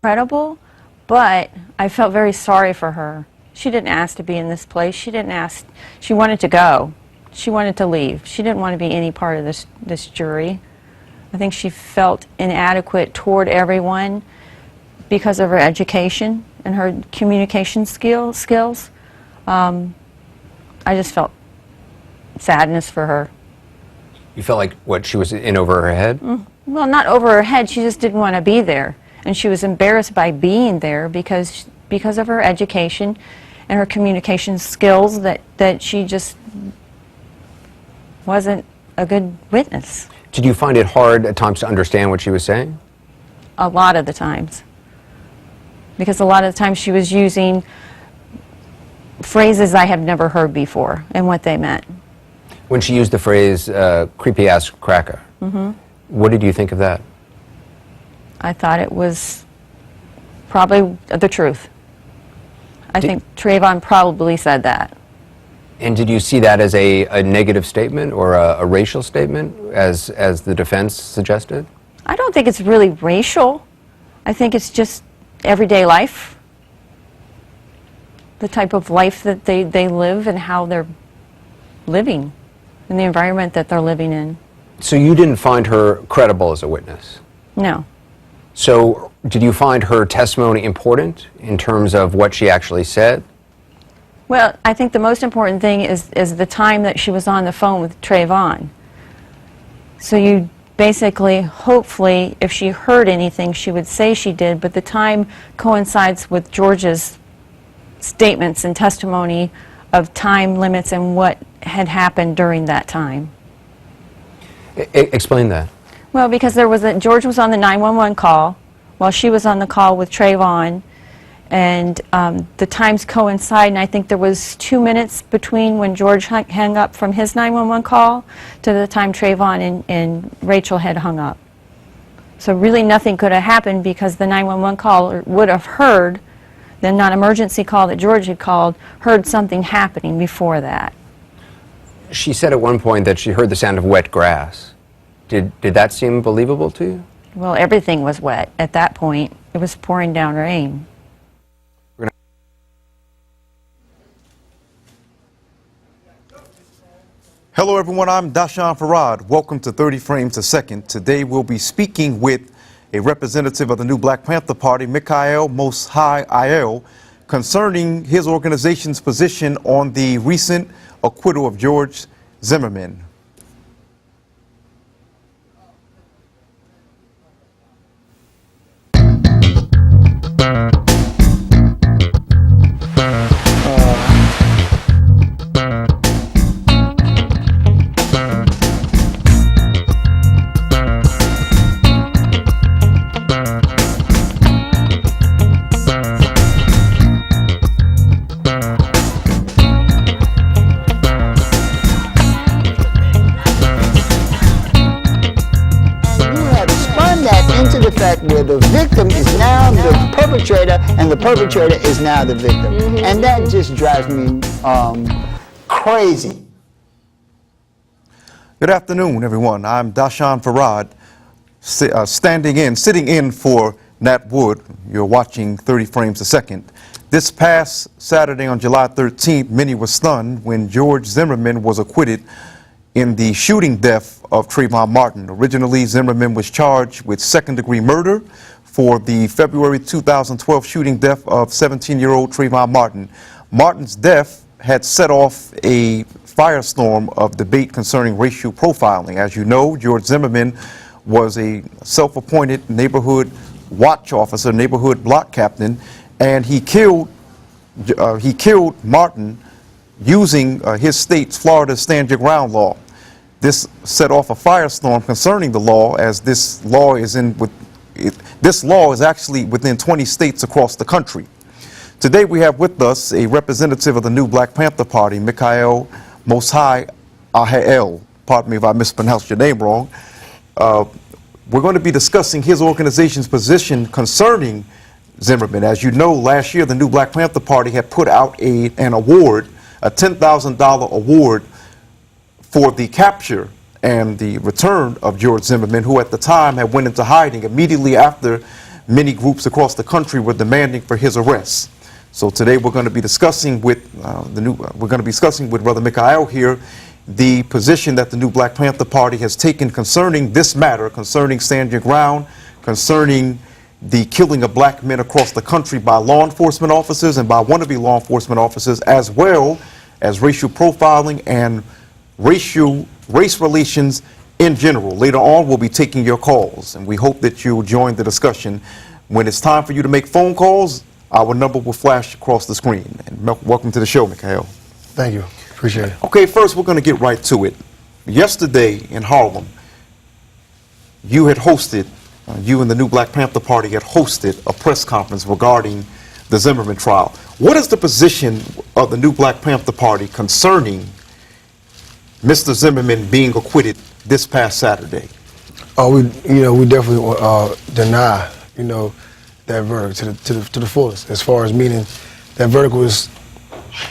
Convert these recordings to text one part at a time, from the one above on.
credible, but I felt very sorry for her. She didn't ask to be in this place. She didn't ask. She wanted to go. She wanted to leave. She didn't want to be any part of this jury. I think she felt inadequate toward everyone because of her education and her communication skills. I just felt sadness for her. You felt like, what, she was in over her head? Well, not over her head. She just didn't want to be there. And she was embarrassed by being there because of her education and her communication skills, that she just wasn't a good witness. Did you find it hard at times to understand what she was saying? A lot of the times. Because a lot of the times she was using phrases I have never heard before and what they meant. When she used the phrase, creepy-ass cracker, what did you think of that? I thought it was probably the truth. I think Trayvon probably said that. And did you see that as a negative statement or a racial statement, as the defense suggested? I don't think it's really racial. I think it's just everyday life. The type of life that they live and how they're living, and the environment that they're living in. So you didn't find her credible as a witness? No. So did you find her testimony important in terms of what she actually said? Well, I think the most important thing is the time that she was on the phone with Trayvon. So you basically, hopefully, if she heard anything, she would say she did, but the time coincides with George's statements and testimony of time limits and what had happened during that time. Explain that. Well, because George was on the 911 call while she was on the call with Trayvon, and the times coincide, and I think there was 2 minutes between when George hung up from his 911 call to the time Trayvon and Rachel had hung up. So really nothing could have happened because the 911 caller would have heard, the non-emergency call that George had called, heard something happening before that. She said at one point that she heard the sound of wet grass. Did that seem believable to you? Well, everything was wet at that point. It was pouring down rain. Hello everyone, I'm Doshon Farrad. Welcome to 30 Frames a Second. Today we'll be speaking with a representative of the new Black Panther Party, Mikhail Moshe Ayel, concerning his organization's position on the recent acquittal of George Zimmerman. Where the victim is now the perpetrator and the perpetrator is now the victim. And that just drives me crazy. Good afternoon, everyone. I'm Doshon Farrad, sitting in for Nat Wood. You're watching 30 Frames a Second. This past Saturday on July 13th, many were stunned when George Zimmerman was acquitted in the shooting death of Trayvon Martin. Originally, Zimmerman was charged with second-degree murder for the February 2012 shooting death of 17-year-old Trayvon Martin. Martin's death had set off a firestorm of debate concerning racial profiling. As you know, George Zimmerman was a self-appointed neighborhood watch officer, neighborhood block captain, and he killed Martin using his state's Florida Stand Your Ground law. This set off a firestorm concerning the law, as this law is actually within 20 states across the country. Today we have with us a representative of the new Black Panther Party, Mikhail Moshe Ayel. Pardon me if I mispronounced your name wrong. We're going to be discussing his organization's position concerning Zimmerman. As you know, last year the new Black Panther Party had put out an award, a $10,000 award for the capture and the return of George Zimmerman, who at the time had went into hiding immediately after many groups across the country were demanding for his arrest. So today we're going to be discussing with Brother Mikhail here the position that the new Black Panther Party has taken concerning this matter, concerning Stand Your Ground, concerning the killing of black men across the country by law enforcement officers and by wannabe law enforcement officers, as well as racial profiling and race relations in general. Later on, we'll be taking your calls, and we hope that you'll join the discussion. When it's time for you to make phone calls, our number will flash across the screen. And welcome to the show, Mikhail. Thank you. Appreciate it. Okay, first we're going to get right to it. Yesterday in Harlem, you had hosted, you and the new Black Panther Party had hosted a press conference regarding the Zimmerman trial. What is the position of the new Black Panther Party concerning Mr. Zimmerman being acquitted this past Saturday? We definitely deny, that verdict to the fullest. As far as meaning that verdict was,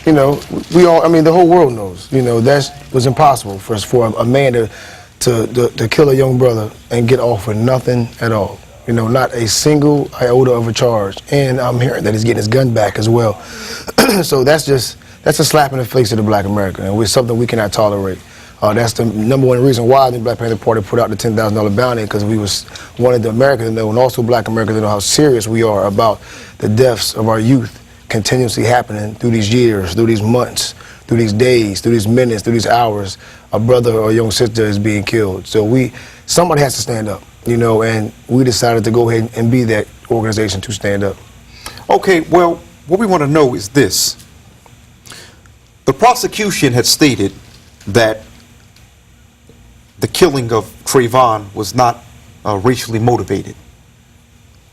the whole world knows, that was impossible for a man to kill a young brother and get off with nothing at all. Not a single iota of a charge. And I'm hearing that he's getting his gun back as well. So that's a slap in the face of the Black American, and it's something we cannot tolerate. That's the number one reason why the Black Panther Party put out the $10,000 bounty, because we wanted the Americans to know, and also Black Americans to know how serious we are about the deaths of our youth continuously happening through these years, through these months, through these days, through these minutes, through these hours. A brother or a young sister is being killed. So somebody has to stand up, and we decided to go ahead and be that organization to stand up. Okay, well, what we want to know is this. The prosecution had stated that the killing of Trayvon was not racially motivated.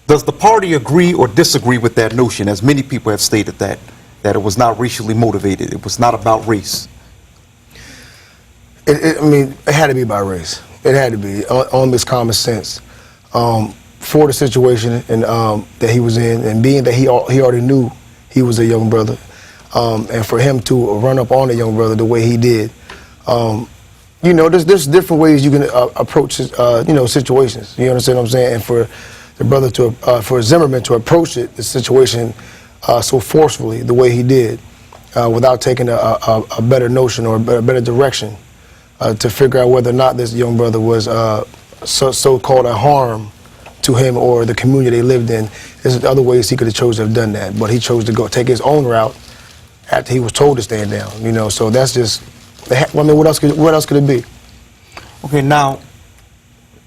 Does the party agree or disagree with that notion, as many people have stated that it was not racially motivated, it was not about race? It had to be about race. It had to be, on this common sense. For the situation that he was in, and being that he already knew he was a young brother, and for him to run up on a young brother the way he did, there's different ways you can approach, situations. You understand what I'm saying? And for the brother for Zimmerman to approach the situation so forcefully the way he did, without taking a better notion or a better direction to figure out whether or not this young brother was so-called a harm to him or the community they lived in. There's other ways he could have chose to have done that, but he chose to take his own route after he was told to stand down. So that's just. What else could it be? Okay, now,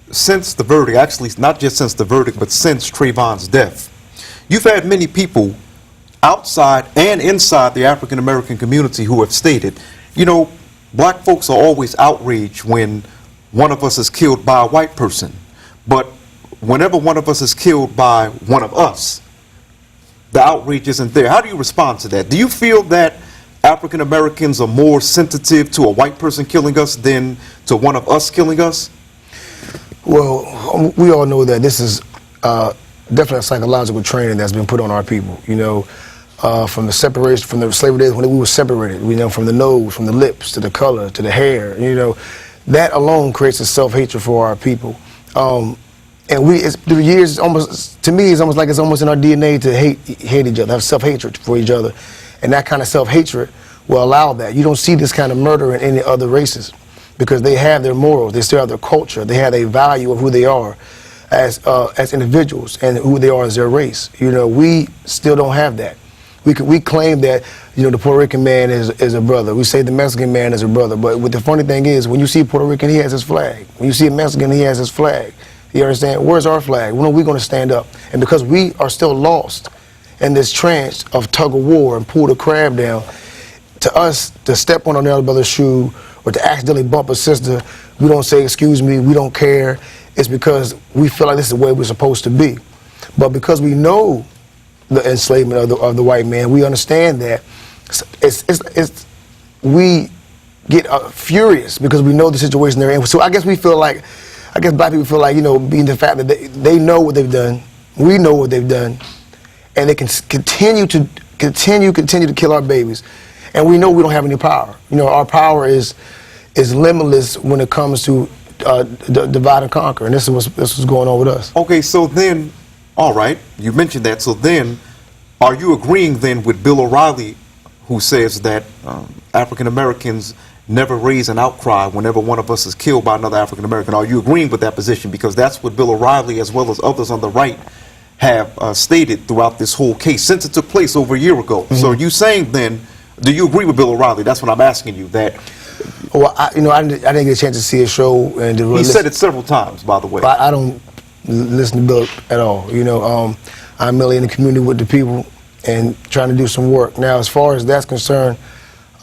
since the verdict, actually not just since the verdict, but since Trayvon's death, you've had many people outside and inside the African American community who have stated, black folks are always outraged when one of us is killed by a white person, but whenever one of us is killed by one of us, the outrage isn't there. How do you respond to that? Do you feel that African Americans are more sensitive to a white person killing us than to one of us killing us? Well, we all know that this is definitely a psychological training that's been put on our people. From the separation, from the slavery days when we were separated, from the nose, from the lips, to the color, to the hair, that alone creates a self-hatred for our people. And through years, to me, it's almost like it's almost in our DNA to hate each other, have self-hatred for each other. And that kind of self-hatred will allow that. You don't see this kind of murder in any other races because they have their morals, they still have their culture, they have a value of who they are as individuals and who they are as their race. We still don't have that. We claim that, the Puerto Rican man is a brother. We say the Mexican man is a brother. But what the funny thing is, when you see a Puerto Rican, he has his flag. When you see a Mexican, he has his flag. You understand? Where's our flag? When are we going to stand up? And because we are still lost in this trance of tug of war and pull the crab down, to us, to step on another brother's shoe or to accidentally bump a sister, we don't say, excuse me, we don't care. It's because we feel like this is the way we're supposed to be. But because we know the enslavement of the white man, we understand that we get furious because we know the situation they're in. So I guess black people feel like, being the fact that they know what they've done, we know what they've done, and they can continue to kill our babies, and we know we don't have any power. Our power is limitless when it comes to divide and conquer, and this is what's going on with us. Okay, so then All right, you mentioned that. So then, are you agreeing then with Bill O'Reilly, who says that African Americans never raise an outcry whenever one of us is killed by another African American? Are you agreeing with that position? Because that's what Bill O'Reilly, as well as others on the right, have stated throughout this whole case since it took place over a year ago. So are you saying then, do you agree with Bill O'Reilly? That's what I'm asking you. That Well, I didn't get a chance to see his show and to really he said it several times, by the way. I don't listen to Bill at all. I'm merely in the community with the people and trying to do some work. Now, as far as that's concerned,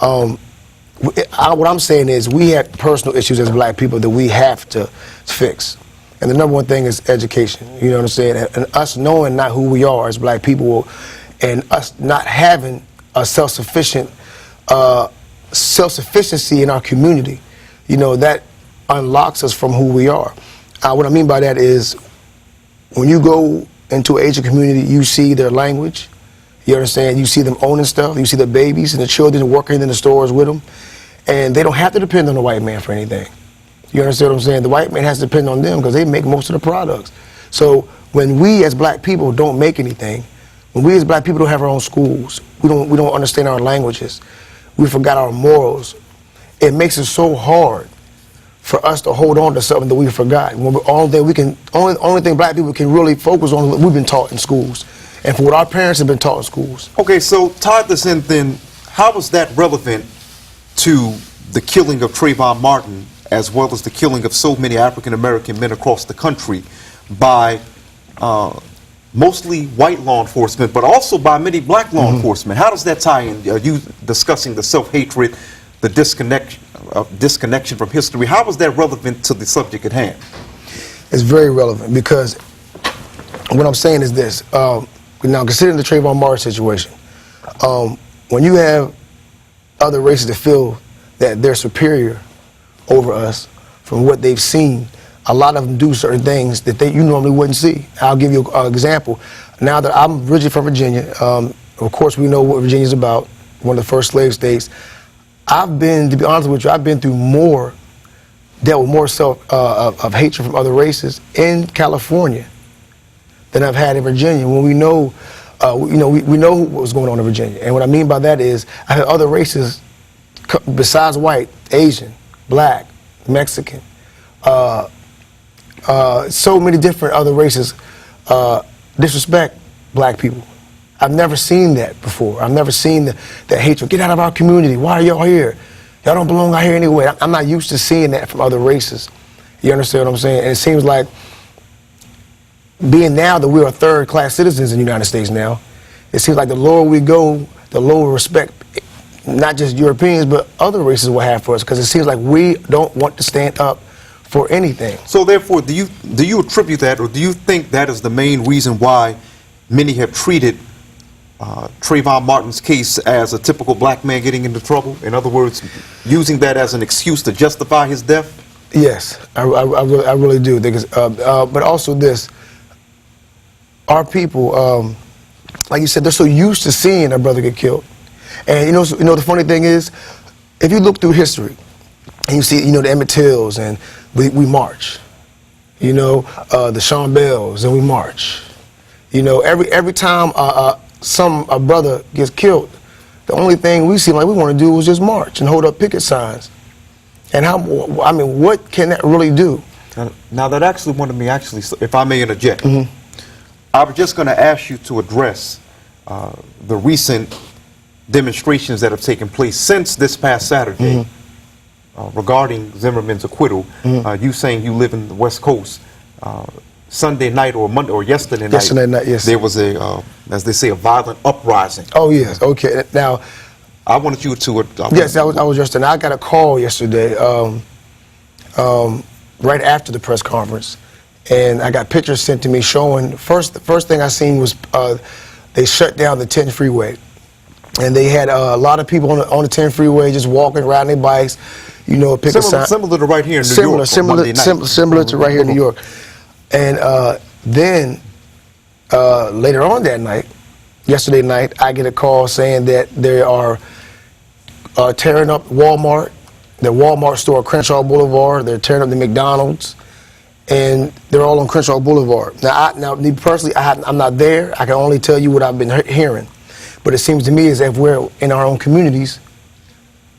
what I'm saying is we have personal issues as black people that we have to fix. And the number one thing is education, you know what I'm saying? And us knowing not who we are as black people and us not having a self-sufficiency in our community, that unlocks us from who we are. What I mean by that is when you go into an Asian community, you see their language, you understand? You see them owning stuff, you see the babies and the children working in the stores with them, and they don't have to depend on the white man for anything. You understand what I'm saying? The white man has to depend on them because they make most of the products. So when we as black people don't make anything, when we as black people don't have our own schools, we don't understand our languages, we forgot our morals, it makes it so hard for us to hold on to something that we forgot. When only thing black people can really focus on is what we've been taught in schools and for what our parents have been taught in schools. Okay, so tie this in then, how is that relevant to the killing of Trayvon Martin as well as the killing of so many African-American men across the country by mostly white law enforcement, but also by many black law enforcement? How does that tie in? Are you discussing the self-hatred, the disconnection from history? How is that relevant to the subject at hand? It's very relevant because what I'm saying is this. Now, considering the Trayvon Martin situation, when you have other races that feel that they're superior over us from what they've seen, a lot of them do certain things that you normally wouldn't see. I'll give you an example. Now that I'm originally from Virginia, of course we know what Virginia's about, one of the first slave states. To be honest with you, I've been through dealt with more of hatred from other races in California than I've had in Virginia. When we know, we know what was going on in Virginia. And what I mean by that is I had other races besides white, Asian, black, Mexican, so many different other races disrespect black people. I've never seen that before. I've never seen that hatred. Get out of our community. Why are y'all here? Y'all don't belong out here anyway. I'm not used to seeing that from other races. You understand what I'm saying? And it seems like being now that we are third-class citizens in the United States now, it seems like the lower we go, the lower respect not just Europeans, but other races will have for us, because it seems like we don't want to stand up for anything. So therefore, do you attribute that, or do you think that is the main reason why many have treated Trayvon Martin's case as a typical black man getting into trouble? In other words, using that as an excuse to justify his death? Yes, I really do. Because, but also this, our people, like you said, they're so used to seeing their brother get killed. And you know the funny thing is, if you look through history, and you see, the Emmett Tills, and we march. The Sean Bells, and we march. Every time a brother gets killed, the only thing we seem like we want to do is just march and hold up picket signs. And what can that really do? Now that actually wanted me, if I may interject, I was just going to ask you to address the recent demonstrations that have taken place since this past Saturday regarding Zimmerman's acquittal. You saying you live in the West Coast. Sunday night or Monday or yesterday night, yes. There was as they say, a violent uprising. Oh yes, okay. Now, I wanted you to. Yes, I was just. And I got a call yesterday, right after the press conference, and I got pictures sent to me showing. The first thing I seen was they shut down the 10 freeway, and they had a lot of people on the 10 freeway just walking, riding their bikes, picket signs. Similar to right here in New York. Similar to right here in New York. And then later on that night, yesterday night, I get a call saying that they are tearing up Walmart, the Walmart store, Crenshaw Boulevard. They're tearing up the McDonald's, and they're all on Crenshaw Boulevard. Now, me personally, I'm not there. I can only tell you what I've been hearing. But it seems to me as if we're in our own communities,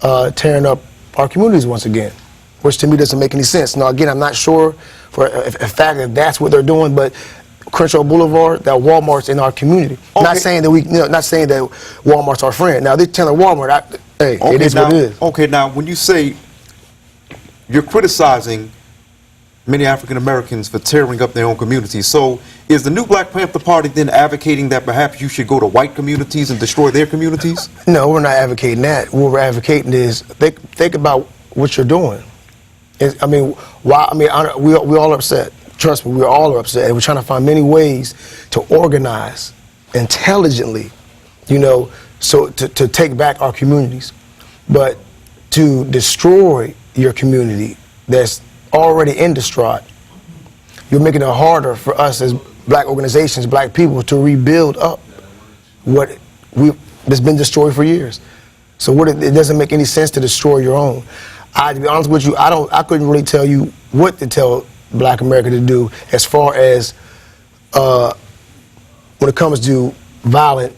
tearing up our communities once again, which to me doesn't make any sense. Now, again, I'm not sure for a fact that that's what they're doing, but Crenshaw Boulevard, that Walmart's in our community. Okay. Not saying that not saying that Walmart's our friend. Now they're telling Walmart, hey, it is what it is. Okay, now when you say you're criticizing many African Americans for tearing up their own communities, so is the new Black Panther Party then advocating that perhaps you should go to white communities and destroy their communities? No, we're not advocating that. What we're advocating is think about what you're doing. We all upset. Trust me, we all are upset, and we're trying to find many ways to organize intelligently, so to take back our communities. But to destroy your community that's already in distraught, you're making it harder for us as black organizations, black people, to rebuild up that's been destroyed for years. So it doesn't make any sense to destroy your own. To be honest with you, I couldn't really tell you what to tell Black America to do as far as when it comes to violent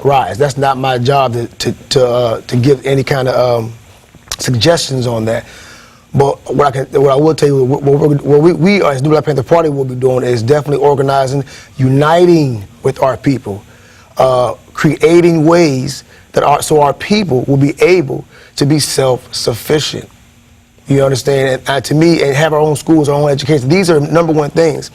riots. That's not my job to give any kind of suggestions on that. But what I will tell you, what we as New Black Panther Party will be doing is definitely organizing, uniting with our people, creating ways that so our people will be able to be self-sufficient. You understand? And to me, and have our own schools, our own education. These are number one things.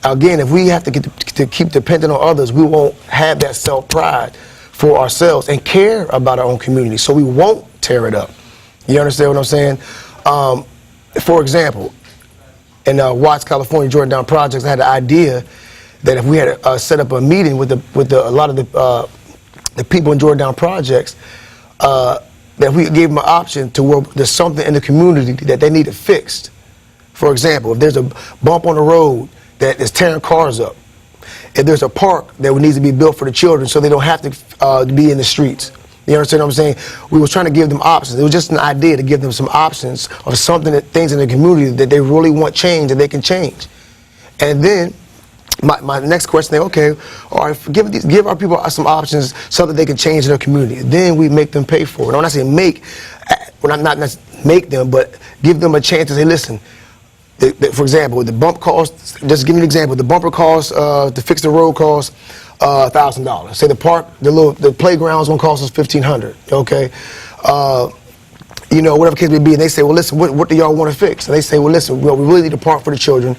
Again, if we have to keep dependent on others, we won't have that self-pride for ourselves and care about our own community. So we won't tear it up. You understand what I'm saying? For example, in Watts, California, Jordan Projects, I had the idea that if we had set up a meeting with a lot of the people in Jordan Projects, that we gave them an option to where there's something in the community that they need it fixed. For example, if there's a bump on the road that is tearing cars up, if there's a park that needs to be built for the children so they don't have to be in the streets. You understand what I'm saying? We were trying to give them options. It was just an idea to give them some options of things in the community that they really want change, that they can change. And then my next question is, okay, all right, give our people some options so that they can change their community. Then we make them pay for it. When I say make, not make them, but give them a chance to say, listen, for example, the bump cost, just give me an example, the bumper cost to fix the road costs $1,000. Say the park, the playground's gonna cost us $1,500, okay? Whatever case may be, and they say, well, listen, what do y'all want to fix? And they say, well, listen, we really need a park for the children,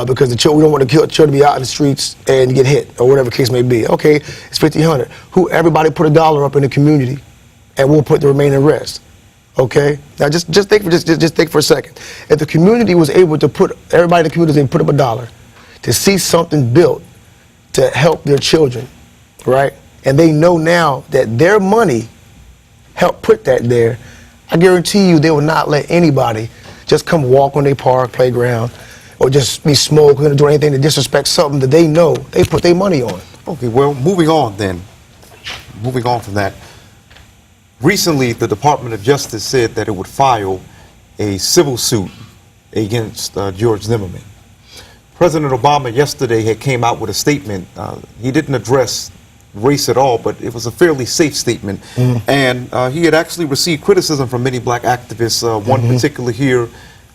because we don't want the children to be out in the streets and get hit, or whatever case may be. Okay, it's $1,500. Everybody put $1 up in the community, and we'll put the remaining rest. Okay. Now just think for a second. If the community was able to everybody in the community was able to put up $1 to see something built to help their children, right? And they know now that their money helped put that there. I guarantee you, they will not let anybody just come walk on their park, playground, or just be smoking or do anything to disrespect something that they know they put their money on. Okay, well, moving on from that. Recently, the Department of Justice said that it would file a civil suit against George Zimmerman. President Obama yesterday had came out with a statement. He didn't address race at all, but it was a fairly safe statement. And he had actually received criticism from many black activists, one particular here,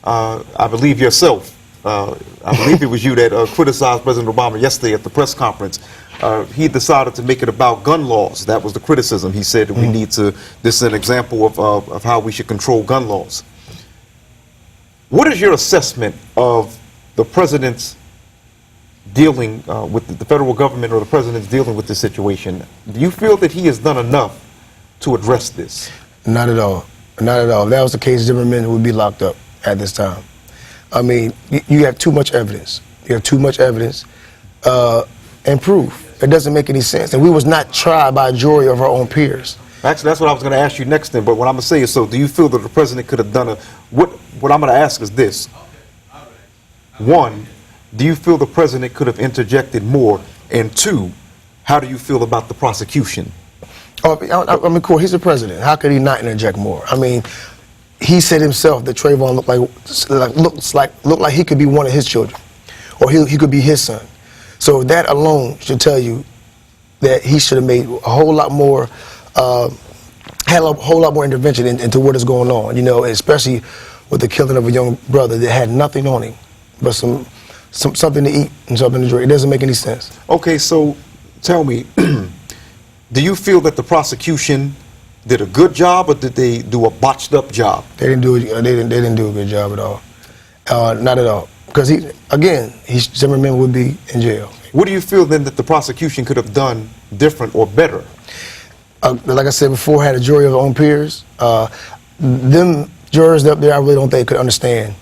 I believe yourself. I believe it was you that criticized President Obama yesterday at the press conference. He decided to make it about gun laws. That was the criticism. He said that we need to, this is an example of how we should control gun laws. What is your assessment of the president's dealing with the federal government, or the president's dealing with this situation? Do you feel that he has done enough to address this? Not at all. Not at all. If that was the case, Zimmerman would be locked up at this time. I mean, you have too much evidence. You have too much evidence and proof. It doesn't make any sense. And we was not tried by a jury of our own peers. Actually, that's what I was going to ask you next then, but what I'm going to say is, so do you feel that the president could have done what I'm going to ask is this. One, do you feel the president could have interjected more? And two, how do you feel about the prosecution? I mean, cool, he's the president. How could he not interject more? I mean, he said himself that Trayvon looked like he could be one of his children, or he could be his son. So that alone should tell you that he should have made a whole lot more, had a whole lot more intervention into what is going on, you know, especially with the killing of a young brother that had nothing on him but something to eat and something to drink. It doesn't make any sense. Okay, so tell me, do you feel that the prosecution did a good job, or did they do a botched up job? They didn't do a good job at all. Not at all. Because Zimmerman would be in jail. What do you feel then that the prosecution could have done different or better? Like I said before, had a jury of their own peers. Them jurors up there, I really don't think could understand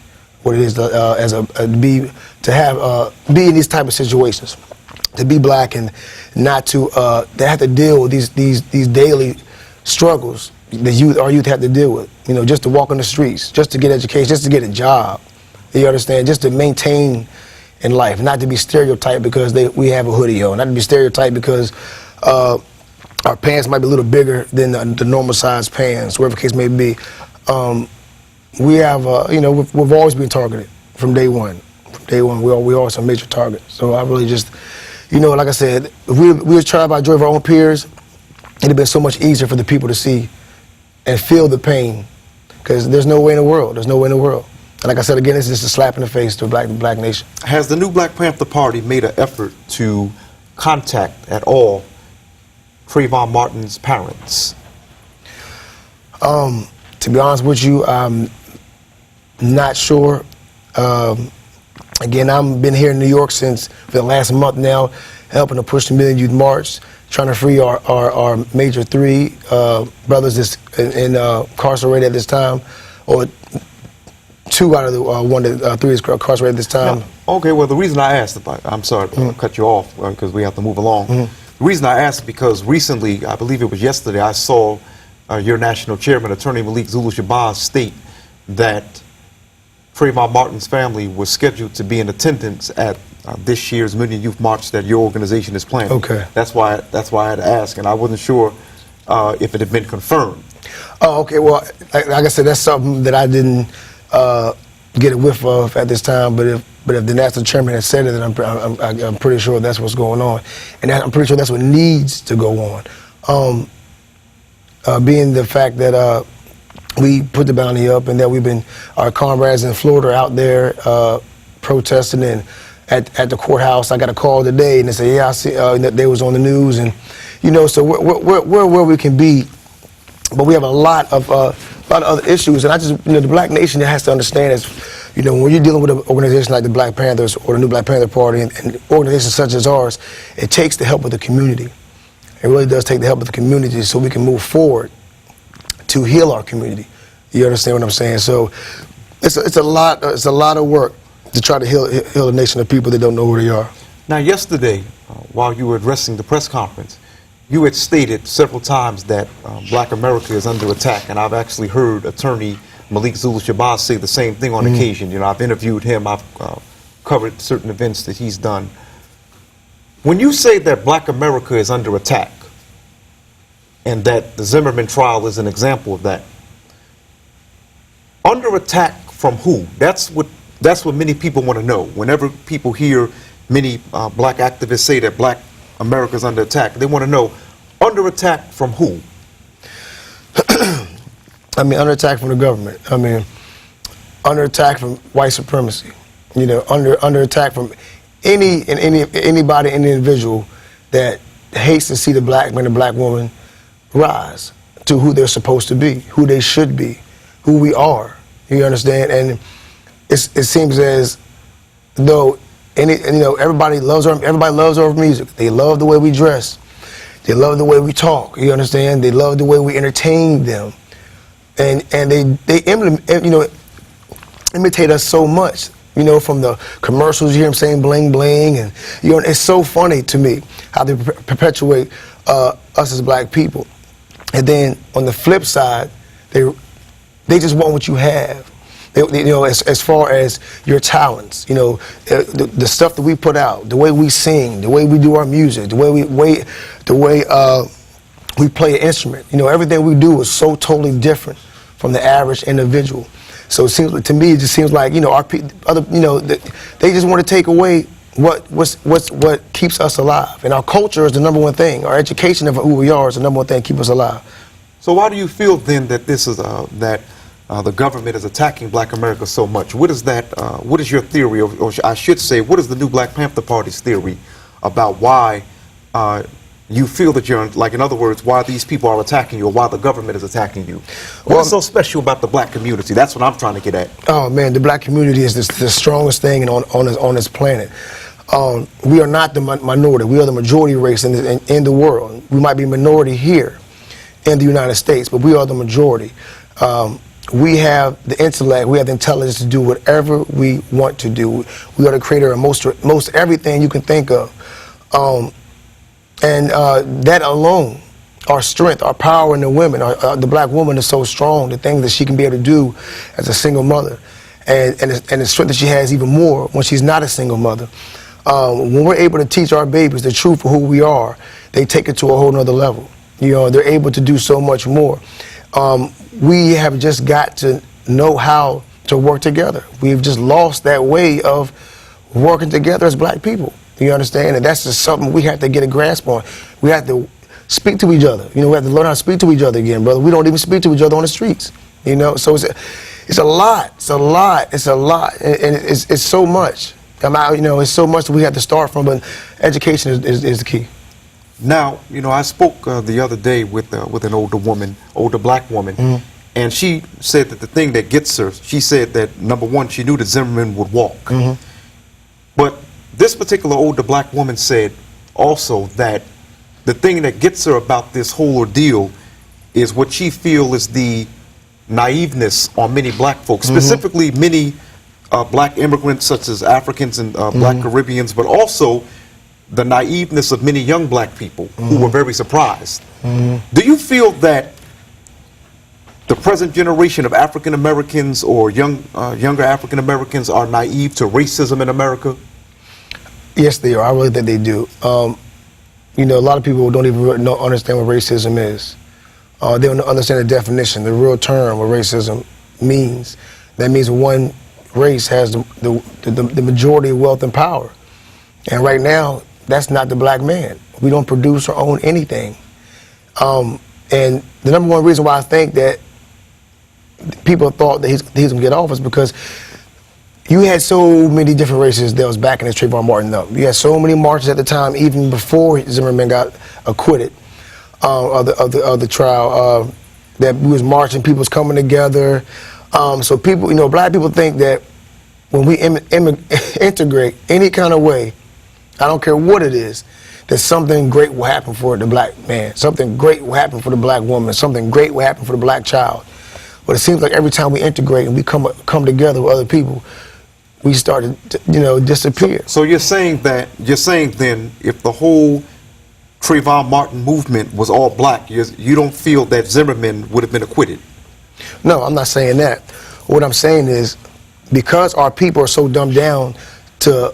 what it is to be in these type of situations, to be black and not to they have to deal with these daily struggles that our youth have to deal with. You know, just to walk on the streets, just to get education, just to get a job. You understand? Just to maintain in life, not to be stereotyped because we have a hoodie on, not to be stereotyped because our pants might be a little bigger than the normal size pants, whatever the case may be. We have, we've always been targeted from day one. From day one, we always a major target. So I really just, like I said, if we were tried by a jury of our own peers, it'd have been so much easier for the people to see and feel the pain, because there's no way in the world. There's no way in the world. And like I said again, it's just a slap in the face to the black nation. Has the new Black Panther Party made an effort to contact at all Trayvon Martin's parents? To be honest with you, I'm not sure. Again, I've been here in New York since for the last month now, helping to push the Million Youth March, trying to free our major three brothers that's incarcerated at this time, or two out of the three is incarcerated at this time. Now, okay, well, the reason I asked, I'm sorry to cut you off because we have to move along. The reason I asked because recently, I believe it was yesterday, I saw your national chairman, Attorney Malik Zulu Shabazz, state that Trayvon Martin's family was scheduled to be in attendance at this year's Million Youth March that your organization is planning. Okay. That's why I had to ask, and I wasn't sure if it had been confirmed. Oh, okay. Well, like I said, that's something that I didn't get a whiff of at this time. But if the national chairman has said it, then I'm pretty sure that's what's going on, and I'm pretty sure that's what needs to go on. Being the fact that we put the bounty up, and that our comrades in Florida out there protesting, and at the courthouse, I got a call today, and they said, yeah, I see that they was on the news, and so we're where we can be, but we have a lot of other issues, and I just the black nation has to understand is, when you're dealing with an organization like the Black Panthers or the new Black Panther Party, and organizations such as ours, it takes the help of the community. It really does take the help of the community so we can move forward to heal our community. You understand what I'm saying? So it's a lot of work to try to heal a nation of people that don't know who they are. Now, yesterday, while you were addressing the press conference, you had stated several times that Black America is under attack, and I've actually heard Attorney Malik Zulu Shabazz say the same thing on occasion. I've interviewed him, I've covered certain events that he's done. When you say that Black America is under attack, and that the Zimmerman trial is an example of that, under attack from who? That's what many people want to know. Whenever people hear many black activists say that Black America is under attack, they want to know, under attack from who? Under attack from the government. Under attack from white supremacy. Under attack from anybody, any individual that hates to see the black man and black woman rise to who they're supposed to be, who they should be, who we are. You understand? And it seems as though everybody loves our music. They love the way we dress. They love the way we talk. You understand? They love the way we entertain them, and they imitate us so much. From the commercials, you hear them saying bling bling, and it's so funny to me how they perpetuate us as black people. And then on the flip side, they just want what you have. As far as your talents, the stuff that we put out, the way we sing, the way we do our music, the way we play an instrument. Everything we do is so totally different from the average individual. So it seems, to me, it just seems like, our other, they just want to take away what keeps us alive. And our culture is the number one thing. Our education of who we are is the number one thing that keeps us alive. So why do you feel then that this is the government is attacking Black America so much? What is that? What is your theory, or I should say, what is the new Black Panther Party's theory about why you feel that you're, like, in other words, why these people are attacking you, or why the government is attacking you? What's so special about the Black community? That's what I'm trying to get at. Oh man, the Black community is the strongest thing on this planet. We are not the minority. We are the majority race in the world. We might be minority here in the United States, but we are the majority. We have the intellect, we have the intelligence to do whatever we want to do. We are the creator of most everything you can think of. That alone, our strength, our power in the women, the Black woman is so strong, the things that she can be able to do as a single mother, and the strength that she has even more when she's not a single mother. When we're able to teach our babies the truth of who we are, they take it to a whole nother level. They're able to do so much more. We have just got to know how to work together. We've just lost that way of working together as Black people. You understand? And that's just something we have to get a grasp on. We have to speak to each other. We have to learn how to speak to each other again, brother. We don't even speak to each other on the streets. So it's a lot. It's a lot. It's a lot. And it's so much. It's so much that we have to start from, but education is the key. Now, I spoke the other day with an older Black woman, and she said that the thing that gets her, she said that, number one, she knew that Zimmerman would walk. But this particular older Black woman said also that the thing that gets her about this whole ordeal is what she feels is the naiveness on many Black folks, specifically many Black immigrants such as Africans and Black Caribbeans, but also the naiveness of many young Black people who were very surprised. Do you feel that the present generation of African Americans or younger African Americans are naive to racism in America? Yes, they are. I really think they do. A lot of people don't even really understand what racism is. They don't understand the definition, the real term, what racism means. That means one race has the majority of wealth and power. And right now, that's not the Black man. We don't produce or own anything. And the number one reason why I think that people thought that he's going to get off is because you had so many different races that was backing this Trayvon Martin up. You had so many marches at the time, even before Zimmerman got acquitted of the trial, that we was marching, people was coming together. So people, Black people think that when we integrate any kind of way, I don't care what it is, that something great will happen for the Black man, something great will happen for the Black woman, something great will happen for the Black child. But it seems like every time we integrate and we come together with other people, we start to disappear. So you're saying then, if the whole Trayvon Martin movement was all Black, you don't feel that Zimmerman would have been acquitted? No, I'm not saying that. What I'm saying is, because our people are so dumbed down to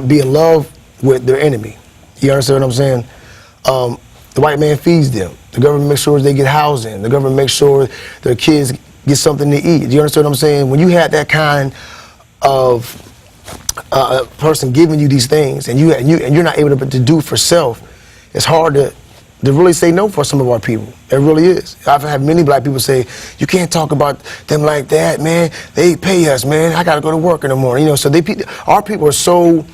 be in love with their enemy. You understand what I'm saying? The white man feeds them. The government makes sure they get housing. The government makes sure their kids get something to eat. You understand what I'm saying? When you have that kind of person giving you these things, and you're not able to do for self, it's hard to really say no for some of our people. It really is. I've had many Black people say, "You can't talk about them like that, man. They pay us, man. I got to go to work in the morning." So our people are so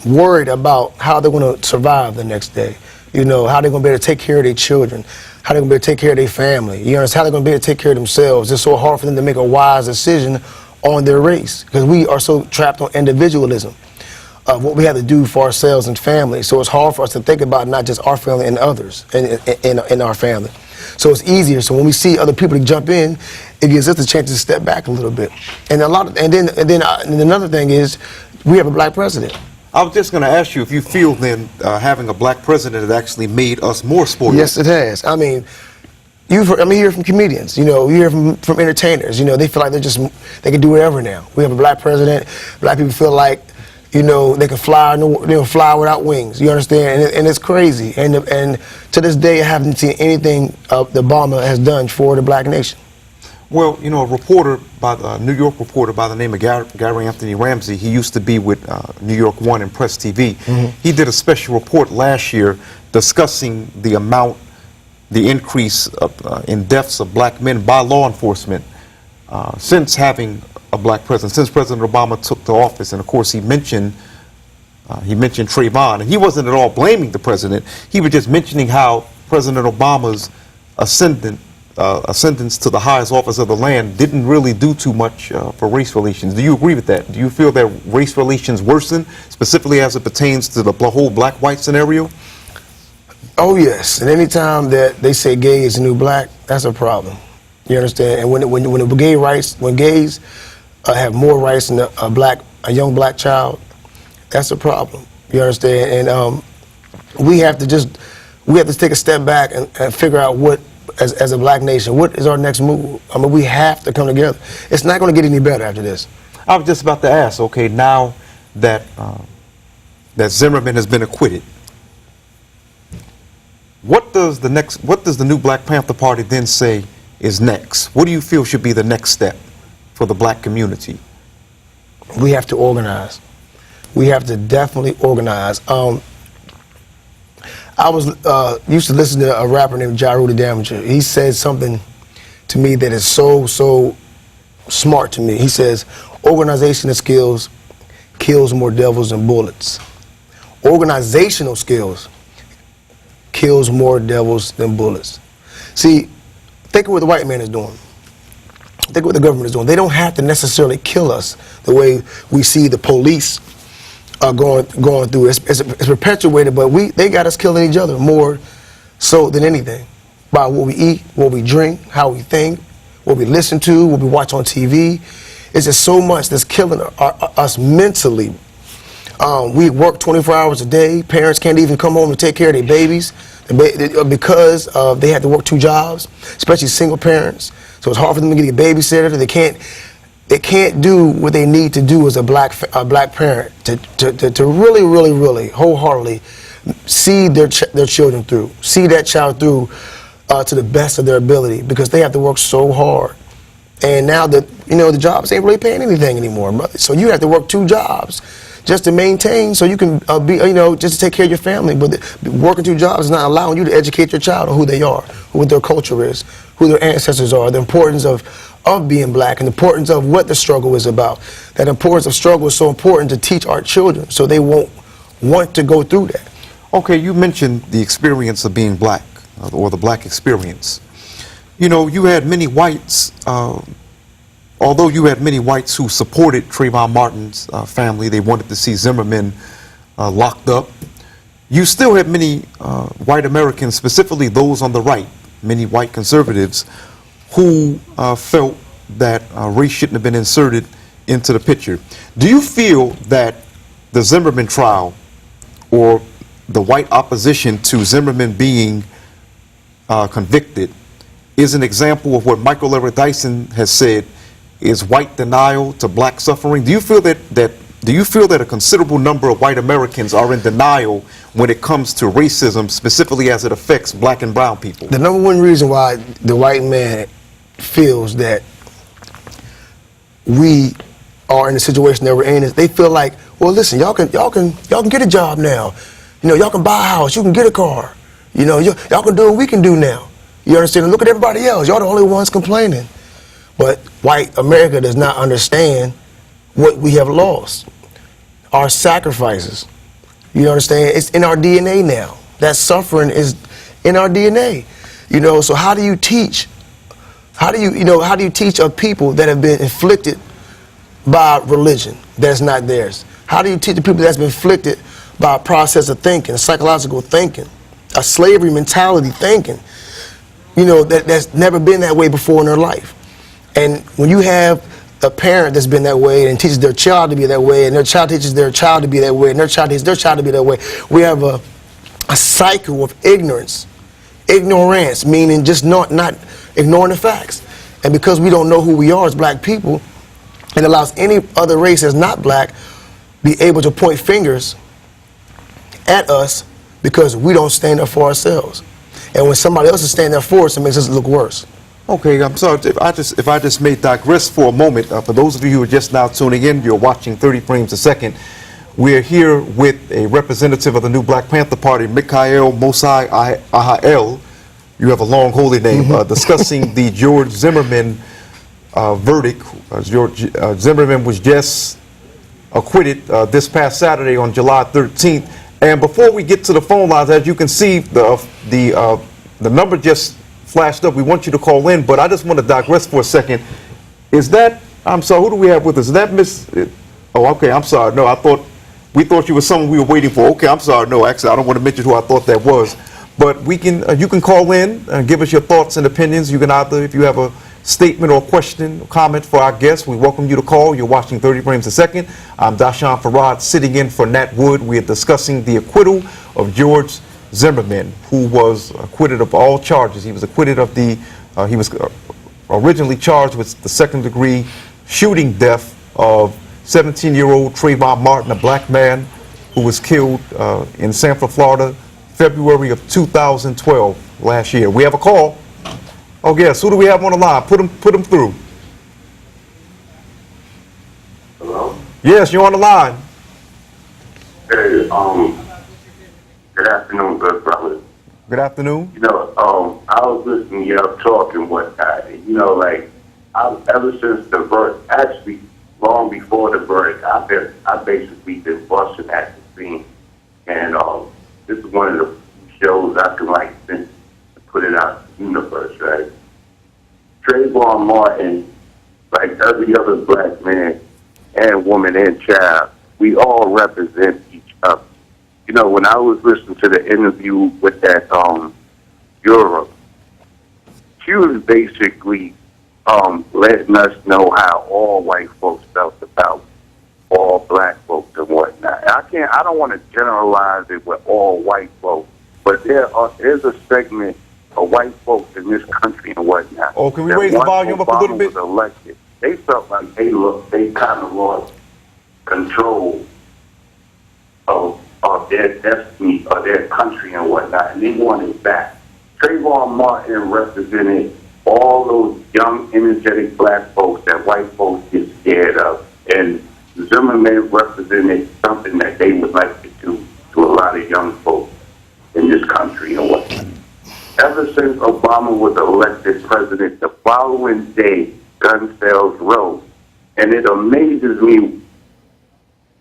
worried about how they're going to survive the next day. How they're going to be able to take care of their children, how they're going to be able to take care of their family. How they're going to be able to take care of themselves. It's so hard for them to make a wise decision on their race because we are so trapped on individualism of what we have to do for ourselves and family. So it's hard for us to think about not just our family and others in our family. So it's easier. So when we see other people jump in, it gives us a chance to step back a little bit. And then another thing is, we have a Black president. I was just going to ask you if you feel then having a Black president has actually made us more spoiled. Yes, it has. I mean, you hear from comedians. You hear from entertainers. They feel like they can do whatever now. We have a Black president. Black people feel like You know, they can fly, fly without wings. You understand? And it's crazy. And to this day, I haven't seen anything that Obama has done for the black nation. Well, you know, a New York reporter by the name of Gary Anthony Ramsey, he used to be with New York One and Press TV. He did a special report last year discussing the increase in deaths of black men by law enforcement since having a black president, since President Obama took the office. And of course, he mentioned Trayvon, and he wasn't at all blaming the president. He was just mentioning how President Obama's ascendance to the highest office of the land didn't really do too much for race relations. Do you agree with that? Do you feel that race relations worsen, specifically as it pertains to the whole black-white scenario? Oh yes, and anytime that they say gay is the new black, that's a problem. You understand? And when gays have more rights than a young black child, that's a problem. You understand? And we have to take a step back and figure out what, as a black nation, what is our next move? I mean, we have to come together. It's not going to get any better after this. I was just about to ask. Okay, now that Zimmerman has been acquitted, what does the new Black Panther Party then say is next? What do you feel should be the next step for the black community? We have to organize. We have to definitely organize. I was used to listen to a rapper named Ja Rule the Damager. He said something to me that is so smart to me. He says, organizational skills kills more devils than bullets. Organizational skills kills more devils than bullets. See, think of what the white man is doing. Think of what the government is doing. They don't have to necessarily kill us the way we see the police going through. It's perpetuated, but they got us killing each other more so than anything. By what we eat, what we drink, how we think, what we listen to, what we watch on TV. It's just so much that's killing us mentally. We work 24 hours a day. Parents can't even come home to take care of their babies because they have to work 2 jobs, especially single parents. So it's hard for them to get a babysitter. They can't do what they need to do as a black parent to really wholeheartedly see their children through, see that child through to the best of their ability, because they have to work so hard. And now that the jobs ain't really paying anything anymore, brother. So you have to work 2 jobs just to maintain, so you can just to take care of your family. But working 2 jobs is not allowing you to educate your child on who they are, what their culture is, who their ancestors are, the importance of being black, and the importance of what the struggle is about. That importance of struggle is so important to teach our children so they won't want to go through that. Okay, you mentioned the experience of being black, or the black experience. You had many whites, although you had many whites who supported Trayvon Martin's family, they wanted to see Zimmerman locked up. You still had many white Americans, specifically those on the right, many white conservatives, who felt that race shouldn't have been inserted into the picture. Do you feel that the Zimmerman trial, or the white opposition to Zimmerman being convicted, is an example of what Michael Eric Dyson has said is white denial to black suffering? Do you feel that a considerable number of white Americans are in denial when it comes to racism, specifically as it affects black and brown people? The number one reason why the white man feels that we are in the situation that we're in is they feel like, well, listen, y'all can get a job now. Y'all can buy a house, you can get a car. Y'all can do what we can do now. You understand? And look at everybody else. Y'all the only ones complaining. But white America does not understand what we have lost. Our sacrifices. You understand? It's in our DNA now. That suffering is in our DNA. So how do you teach? How do you teach a people that have been inflicted by religion that's not theirs? How do you teach the people that's been inflicted by a process of thinking, a psychological thinking, a slavery mentality thinking, that's never been that way before in their life? And when you have a parent that's been that way and teaches their child to be that way, and their child teaches their child to be that way, and their child teaches their child to be that way, we have a cycle of ignorance. Ignorance, meaning just not ignoring the facts. And because we don't know who we are as black people, it allows any other race that's not black be able to point fingers at us because we don't stand up for ourselves. And when somebody else is standing up for us, it makes us look worse. Okay, I'm sorry if I just may digress for a moment. For those of you who are just now tuning in, you're watching 30 Frames a Second. We're here with a representative of the new Black Panther Party, Mikhail Mosai Ahael. You have a long holy name. Discussing the George Zimmerman verdict. George Zimmerman was just acquitted this past Saturday on July 13th. And before we get to the phone lines, as you can see, the number just flashed up. We want you to call in, but I just want to digress for a second. Is that, I'm sorry, who do we have with us? Is that Miss, oh, okay, I'm sorry. No, we thought you were someone we were waiting for. Okay, I'm sorry. No, actually, I don't want to mention who I thought that was. But we can, you can call in and give us your thoughts and opinions. You can either, if you have a statement or question or comment for our guests, we welcome you to call. You're watching 30 Frames a Second. I'm Doshon Farrad, sitting in for Nat Wood. We are discussing the acquittal of George Zimmerman, who was acquitted of all charges. He was acquitted of the, he was originally charged with the second-degree shooting death of 17-year-old Trayvon Martin, a black man who was killed in Sanford, Florida, February of 2012, last year. We have a call. Oh, yes. Who do we have on the line? Put him through. Hello? Yes, you're on the line. Hey, good afternoon, good brother. Good afternoon. You know, I was listening to y'all talk and whatnot. And, you know, like, ever since the verdict, actually, long before the verdict, I've basically been busting at the scene. And this is one of the shows I can, like, put it out in the universe, right? Trayvon Martin, like every other black man and woman and child, we all represent each other. You know, when I was listening to the interview with that Europe, she was basically letting us know how all white folks felt about all black folks and whatnot. I don't want to generalize it with all white folks, but there's a segment of white folks in this country and whatnot. Oh, can we raise the volume up a little bit? Was elected, they felt like they kind of lost control of their destiny or their country and whatnot, and they wanted it back. Trayvon Martin represented all those young, energetic black folks that white folks get scared of, and Zimmerman represented something that they would like to do to a lot of young folks in this country and whatnot. Ever since Obama was elected president, the following day, gun sales rose. And it amazes me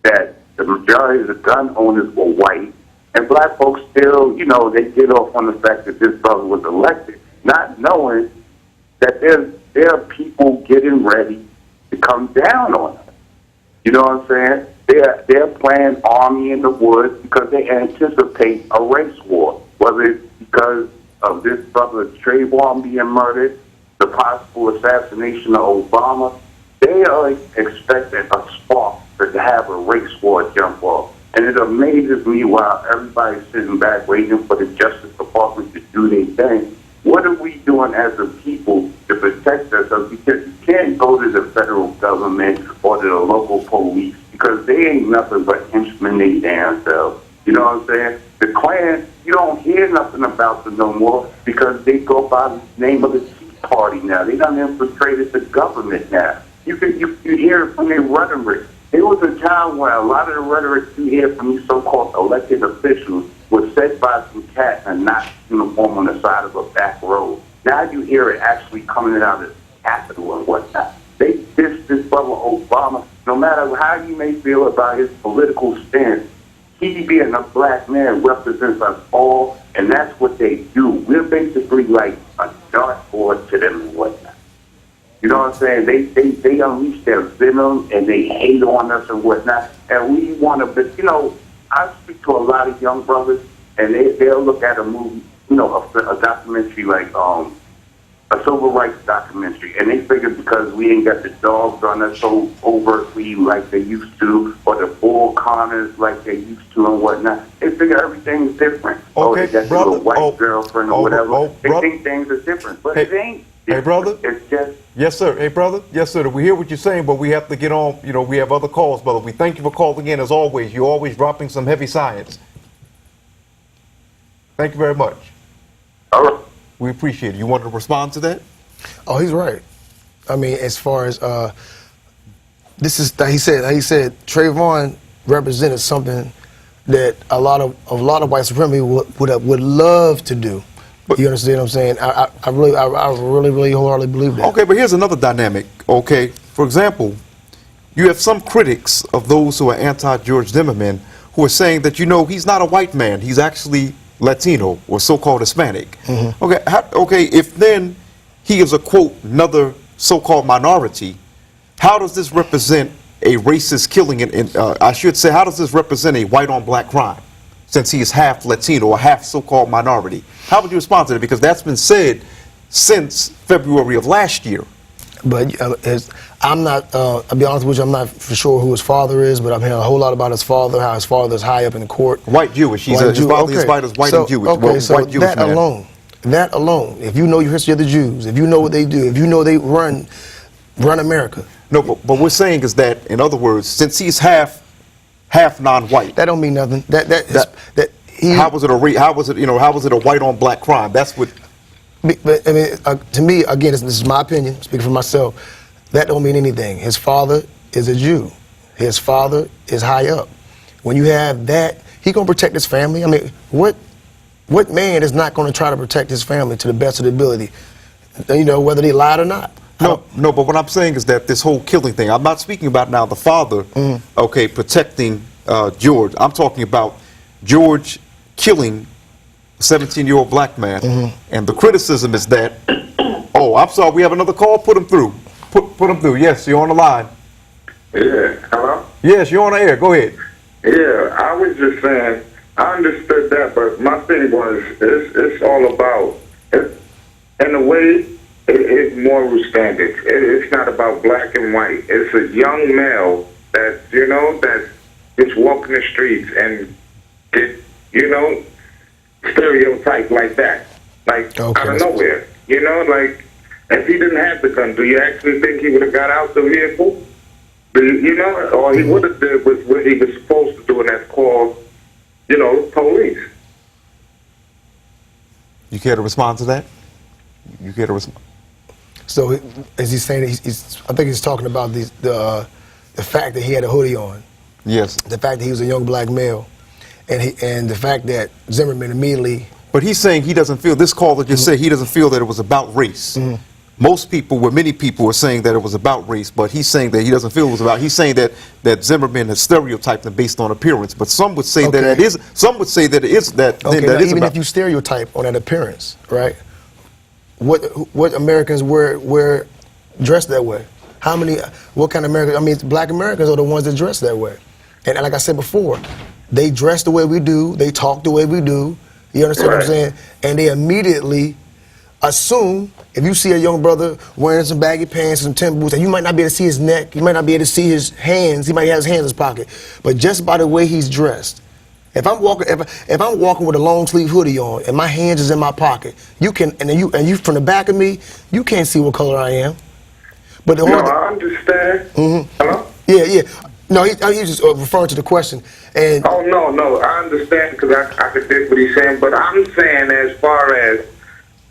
that the majority of the gun owners were white, and black folks still, you know, they get off on the fact that this brother was elected, not knowing that there are people getting ready to come down on us. You know what I'm saying? They're playing army in the woods because they anticipate a race war, whether it's because of this brother Trayvon being murdered, the possible assassination of Obama. They are expecting a spark to have a race war jump off. And it amazes me while everybody's sitting back waiting for the Justice Department to do their thing. What are we doing as a people to protect ourselves? Because you can't go to the federal government or to the local police because they ain't nothing but henchmen they damn selves. You know what I'm saying? The Klan, you don't hear nothing about them no more because they go by the name of the Tea Party now. They done infiltrated the government now. You hear it from their rhetoric. There was a time where a lot of the rhetoric you hear from these so-called elected officials was said by some cat and not uniform on the side of a back road. Now you hear it actually coming out of the Capitol and whatnot. They diss this brother Obama. No matter how you may feel about his political stance, he being a black man represents us all, and that's what they do. We're basically like a dartboard to them and whatnot. You know what I'm saying? They unleash their venom and they hate on us and whatnot. And we want to, but you know, I speak to a lot of young brothers, and they'll look at a movie, you know, a documentary like a civil rights documentary, and they figure because we ain't got the dogs on us so overtly like they used to, or the bull corners like they used to and whatnot, they figure everything's different. Okay, they got brother, a white girlfriend or whatever. They think things are different, but hey. it ain't. Hey, brother? It's just, Yes, sir. Hey, brother? Yes, sir. We hear what you're saying, but we have to get on. You know, we have other calls, brother. We thank you for calling in as always. You're always dropping some heavy science. Thank you very much. all right. We appreciate it. You wanted to respond to that? Oh, he's right. I mean, as far as this is, he said Trayvon represented something that a lot of white supremacy would love to do. You understand what I'm saying? I really wholeheartedly believe that. Okay, but here's another dynamic. Okay, for example, you have some critics of those who are anti-George Zimmerman who are saying that, you know, he's not a white man. He's actually Latino or so-called Hispanic. Okay, okay, if then he is a, quote, another so-called minority, how does this represent a racist killing? I should say, how does this represent a white-on-black crime, since he is half Latino or half so-called minority? How would you respond to that? Because that's been said since February of last year. But I'm not, I'll be honest with you, I'm not for sure who his father is, but I'm hearing a whole lot about his father, how his father is high up in the court. White Jewish. His father is white and Jewish. Okay, well, so white Jewish that alone, if you know your history of the Jews, if you know what they do, if you know they run America. No, but what we're saying is that, in other words, since he's half non-white. That don't mean nothing. How was it a white-on-black crime? That's what. But I mean, to me, again, this is my opinion, speaking for myself, that don't mean anything. His father is a Jew. His father is high up. When you have that, he gonna protect his family. I mean, what man is not gonna try to protect his family to the best of their ability? You know, whether they lied or not. No, but what I'm saying is that this whole killing thing, I'm not speaking about now the father, okay, protecting George. I'm talking about George killing a 17-year-old black man. And the criticism is that, oh, I'm sorry, we have another call? Put him through. Put him through. Yes, you're on the line. Yeah, hello? Yes, you're on the air. Go ahead. Yeah, I was just saying, I understood that, but my thing was, it's all about, in a way, it's moral standards. It's not about black and white. It's a young male that, you know, that just walking the streets and get, you know, stereotyped like that. Like, out of nowhere. You know, like, if he didn't have the gun, do you actually think he would have got out the vehicle? You know, or he would have did what he was supposed to do, and that's called, you know, police. You care to respond to that? You care to respond? So, as he's saying, I think he's talking about the fact that he had a hoodie on. Yes. The fact that he was a young black male, and the fact that Zimmerman immediately. But he's saying he doesn't feel, this caller just said he doesn't feel that it was about race. Most people, many people were saying that it was about race, but he's saying that he doesn't feel it was about, he's saying that Zimmerman has stereotyped him based on appearance, but some would say that it is, some would say that it is that, Okay, that now, is even about. if you stereotype on that appearance, right? What Americans wear dress that way? What kind of Americans? I mean, black Americans are the ones that dress that way. And like I said before, they dress the way we do, they talk the way we do, you understand what I'm saying? And they immediately assume, if you see a young brother wearing some baggy pants and some timber boots, and you might not be able to see his neck, you might not be able to see his hands, he might have his hands in his pocket, but just by the way he's dressed, if I'm walking with a long sleeve hoodie on and my hands is in my pocket, you can, and you from the back of me, you can't see what color I am. But the I understand. Hello? Yeah. No, he was just referring to the question. And oh, no, I understand, because I could dig what he's saying, but I'm saying as far as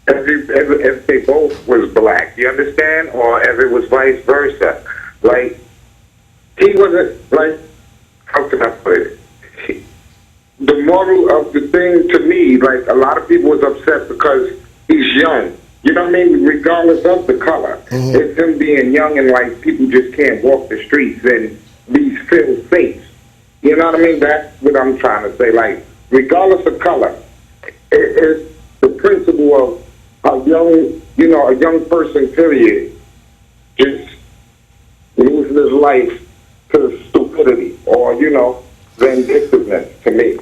if they both was black, you understand? Or if it was vice versa. Like, he wasn't, like, how can I put it? The moral of the thing to me, like, a lot of people was upset because he's young. You know what I mean? Regardless of the color. It's him being young and, like, people just can't walk the streets and feel safe. You know what I mean? That's what I'm trying to say. Like, regardless of color, it's the principle of a young person, period, just losing his life to stupidity or, vindictiveness to me.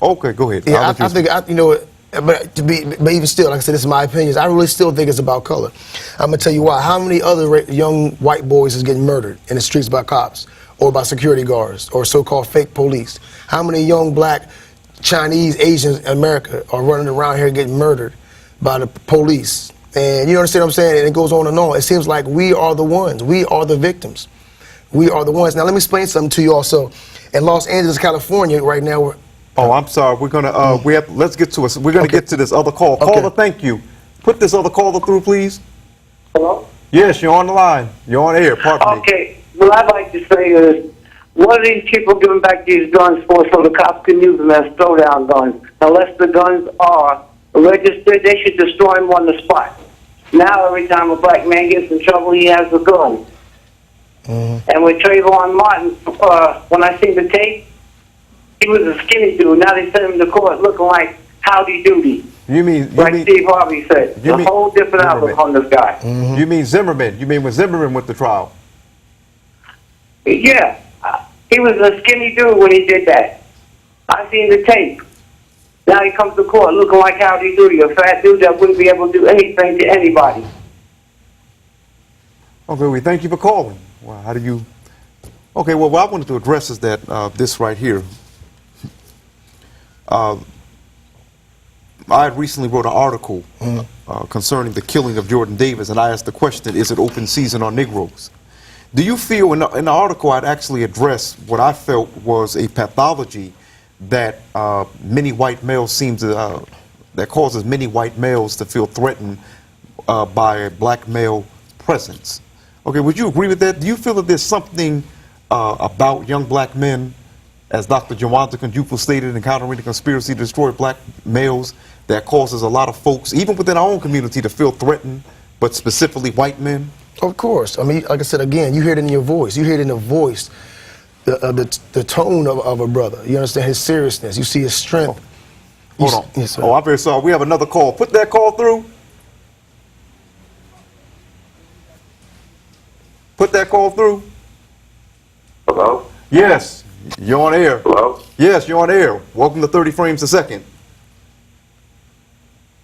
Okay, go ahead. Yeah, I think, but even still, like I said, this is my opinion. I really still think it's about color. I'm gonna tell you why. How many other young white boys is getting murdered in the streets by cops or by security guards or so-called fake police? How many young black, Chinese, Asians in America are running around here getting murdered by the police And you understand what I'm saying? And it goes on and on. It seems like we are the ones. We are the victims. We are the ones. Now, let me explain something to you also. In Los Angeles, California, right now, we're... Oh, I'm sorry. We're gonna let's get to us. We're gonna get to this other call. Okay. Caller, thank you. Put this other caller through, please. Hello? Yes, you're on the line. You're on air. Pardon me. Okay, what I'd like to say is, what are these people giving back these guns for so the cops can use them as throwdown guns? Unless the guns are registered, they should destroy them on the spot. Now every time a black man gets in trouble, he has a gun. And with Trayvon Martin, when I seen the tape, he was a skinny dude. Now they sent him to court looking like Howdy Doody. You mean Steve Harvey said. A whole different outlook on this guy. You mean Zimmerman? You mean when Zimmerman went to trial? Yeah. He was a skinny dude when he did that. I seen the tape. Now he comes to court looking like Howdy Doody, a fat dude that wouldn't be able to do anything to anybody. Okay, we thank you for calling. Well, how do you... Okay, well, what I wanted to address is that this right here. I recently wrote an article concerning the killing of Jordan Davis, and I asked the question, is it open season on Negroes? Do you feel, in the article I'd actually addressed what I felt was a pathology that many white males seem to, that causes many white males to feel threatened by a black male presence? Okay, would you agree with that? Do you feel that there's something about young black men, as Dr. Jawanta Kunjufu stated, encountering the conspiracy to destroy black males, that causes a lot of folks, even within our own community, to feel threatened, but specifically white men? Of course. I mean, like I said, again, you hear it in your voice. You hear it in the voice, the tone of a brother. You understand his seriousness. You see his strength. Hold on. Yes, sir. Oh, I'm very sorry. We have another call. Put that call through. Put that call through. Hello? Yes, you're on air. Hello? Yes, you're on air. Welcome to 30 Frames a Second.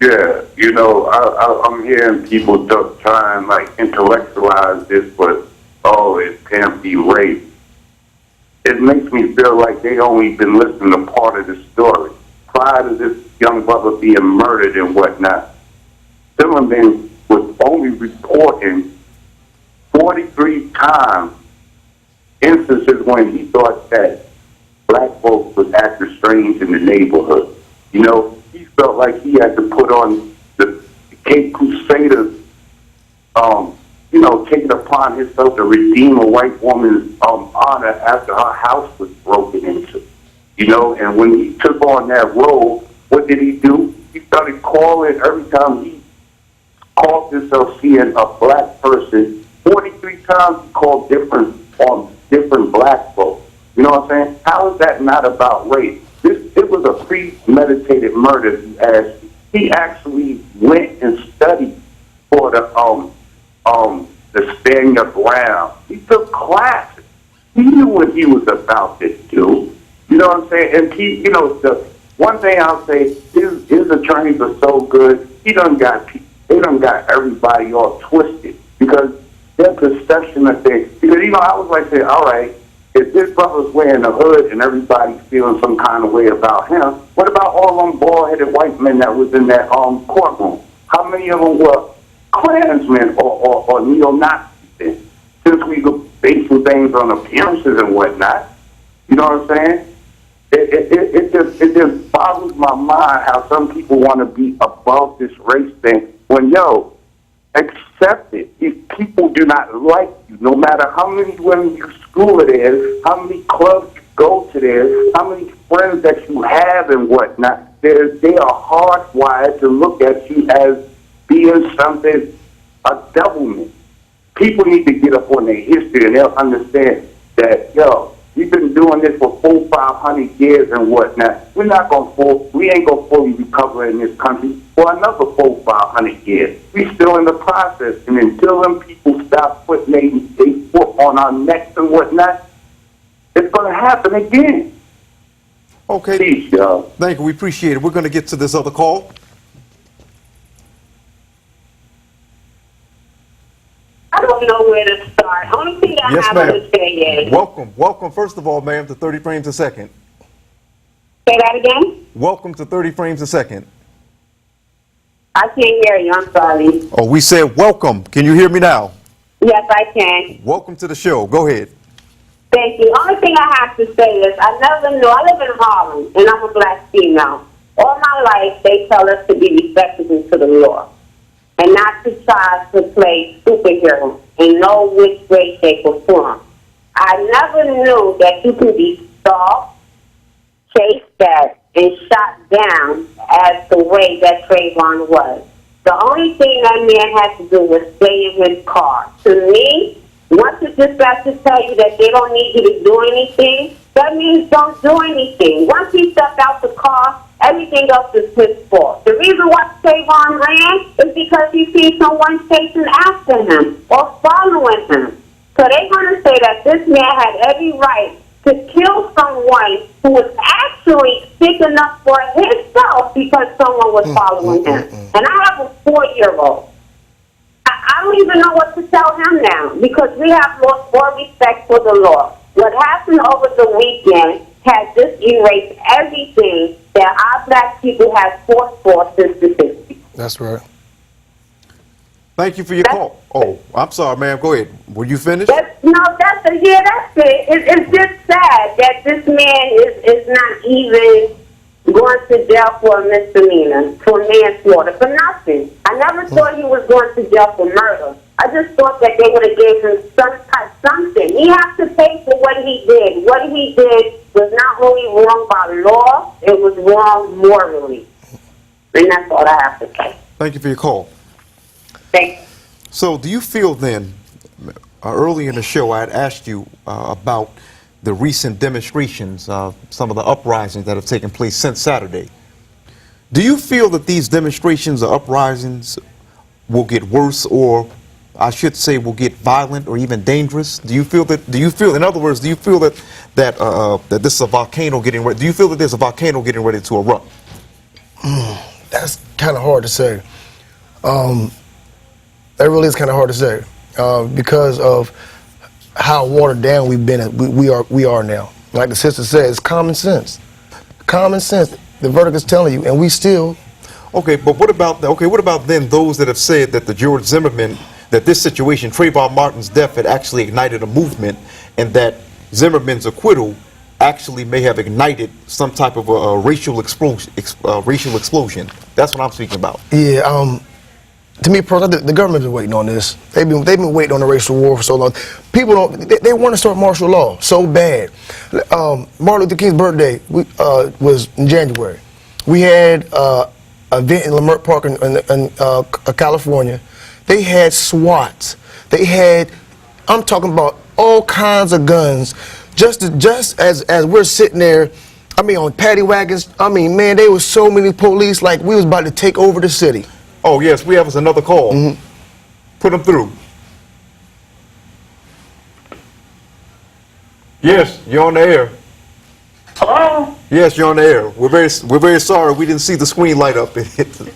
Yeah, you know, I'm hearing people try and like intellectualize this, but oh, it can't be rape. It makes me feel like they only been listening to part of the story. Prior to this young brother being murdered and whatnot, Zimmerman was only reporting 43 times instances when he thought that black folks was acting strange in the neighborhood. You know, he felt like he had to put on the Cape Crusaders, you know, taking upon himself to redeem a white woman's honor after her house was broken into. You know, and when he took on that role, what did he do? He started calling every time he called himself seeing a black person. 43 times he called different black folks. You know what I'm saying? How is that not about race? It was a premeditated murder, as he actually went and studied for the stand your ground. He took classes. He knew what he was about to do. You know what I'm saying? And he, you know, the one thing I'll say, his attorneys are so good. They done got everybody all twisted because their perception of things. Because, you know, I was like saying, all right, if this brother's wearing a hood and everybody's feeling some kind of way about him, what about all them bald-headed white men that was in that courtroom? How many of them were Klansmen or neo-Nazis then? Since we were basing things on appearances and whatnot, you know what I'm saying? It just boggles my mind how some people want to be above this race thing when, yo, accept it. If people do not like you, no matter how many women you school it is, how many clubs you go to there, how many friends that you have and whatnot, they are hardwired to look at you as being something, a devilment. People need to get up on their history and they'll understand that, yo, we've been doing this for 400-500 years and whatnot. We ain't gonna fully recover in this country for another 400-500 years. We still in the process, and until them people stop putting their foot on our necks and whatnot, it's gonna happen again. Okay. Peace, y'all. Thank you. We appreciate it. We're going to get to this other call. I don't know where to start. Only thing I Yes, have ma'am. to say is, Welcome, first of all, ma'am, to 30 Frames a Second. say that again. Welcome to 30 Frames a Second. I can't hear you. I'm sorry. Oh, we said welcome. Can you hear me now? Yes, I can. Welcome to the show. Go ahead. Thank you. Only thing I have to say is I never knew. I live in Harlem, and I'm a black female. All my life, they tell us to be respectable to the law and not to try to play superhero in no which way, shape, or form. I never knew that you can be stalked, chased at, and shot down as the way that Trayvon was. The only thing that man had to do was stay in his car. To me, once the dispatchers tell you that they don't need you to do anything, that means don't do anything. Once he stepped out the car, everything else is his fault. The reason why Trayvon ran is because he sees someone chasing after him or following him. So they're going to say that this man had every right to kill someone who was actually sticking up for himself because someone was following him. And I have a 4-year-old. I don't even know what to tell him now because we have lost more respect for the law. What happened over the weekend has just erased everything that our black people have fought for since the 60s. That's right. Thank you for your call. Oh, I'm sorry, ma'am. Go ahead. Were you finished? That's it. It's just sad that this man is not even going to jail for a misdemeanor, for manslaughter, for nothing. I never thought he was going to jail for murder. I just thought that they would have gave him something. He has to pay for what he did. What he did was not only wrong by law, it was wrong morally. And that's all I have to say. Thank you for your call. Thank you. So do you feel then, early in the show I had asked you about the recent demonstrations, some of the uprisings that have taken place since Saturday. Do you feel that these demonstrations or uprisings will get worse, or I should say will get violent or even dangerous? In other words, do you feel that this is a volcano getting ready? Do you feel that there's a volcano getting ready to erupt? That's kind of hard to say. That really is kind of hard to say because of how watered down we've been. We are now. Like the sister said, it's common sense. Common sense. The verdict is telling you, and we still. Okay, but what about then those that have said that the George Zimmerman, that this situation, Trayvon Martin's death, had actually ignited a movement, and that Zimmerman's acquittal actually may have ignited some type of a racial explosion. That's what I'm speaking about. Yeah. To me, the government's been waiting on this. They've been waiting on the racial war for so long. People they want to start martial law so bad. Martin Luther King's birthday was in January. We had an event in Leimert Park in California. They had SWATs. I'm talking about all kinds of guns. Just as we're sitting there, I mean, on paddy wagons. I mean, man, there was so many police, like we was about to take over the city. Oh, yes, we have us another call. Mm-hmm. Put them through. Yes, you're on the air. Hello? Yes, you're on the air. We're very sorry we didn't see the screen light up. Yeah,